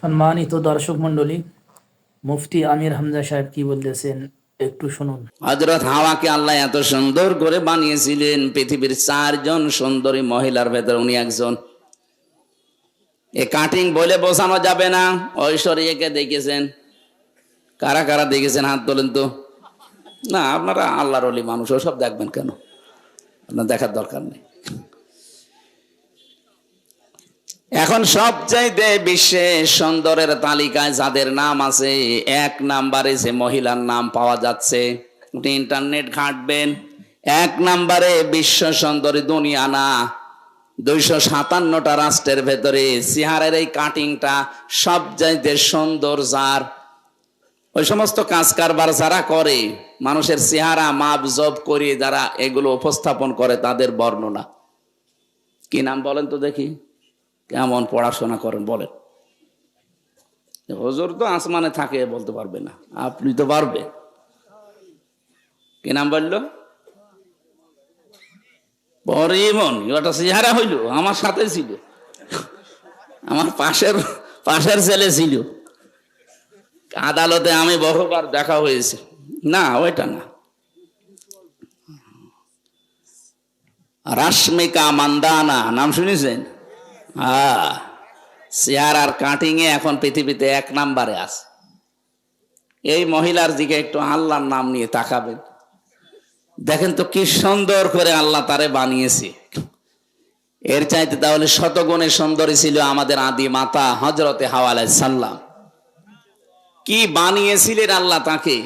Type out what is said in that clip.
সম্মানিত দর্শক মন্ডলী, মুফতি আমির হামজা সাহেব কি বলতেছেন একটু শুনুন। হযরত হাওয়াকে আল্লাহ এত সুন্দর করে বানিয়েছিলেন, পৃথিবীর 4 জন সুন্দরী মহিলার ভেতর উনি একজন। এ কাটিং বলে বোঝানো যাবে না। ঐশ্বরিয়াকে দেখেছেন? কারা কারা দেখেছেন হাত তোলেন তো। না, আপনারা আল্লাহর ওলি মানুষ, ওসব দেখবেন কেন? আপনার দেখার দরকার নেই। এখন সবচাইতে বিশ্বে সুন্দরের তালিকায় যাদের নাম আছে, 1 নম্বরে যে মহিলার নাম পাওয়া যাচ্ছে, আপনি ইন্টারনেট ঘাঁটবেন, 1 নম্বরে বিশ্ব সুন্দরী দুনিয়া না, 257টা রাষ্ট্রের ভেতরে চেহারার এই কাটিংটা সবচাইতে সুন্দর যার। ওই সমস্ত কাজ কারবার যারা করে, মানুষের চেহারা মাপ জব করে যারা এগুলো উপস্থাপন করে, তাদের বর্ণনা কি নাম বলেন তো দেখি? কেমন পড়াশোনা করেন বলেন? হুজুর তো আসমানে থাকে, বলতে পারবে না, আপনি তো পারবেন। কি নাম বললো? পরিমন। ওটা চেহারা হইল, আমার সাথে ছিল, আমার পাশের ছেলে ছিল, আদালতে আমি বহুবার দেখা হয়েছে। না, ওইটা না। রাশমিকা মান্দানা নাম শুনেছেন? চেহারার কাটিং এ এখন পৃথিবীতে 1 নম্বরে আছে। এই মহিলার দিকে একটু আল্লাহর নাম নিয়ে তাকাবেন, দেখেন তো কি সুন্দর করে আল্লাহ তারে বানিয়েছে। এর চাইতে তাহলে শতগুণে সুন্দরী ছিল আমাদের আদি মাতা হযরতে হাওয়া আলাইহিস সালাম। কি বানিয়েছিলেন আল্লাহ তাকে!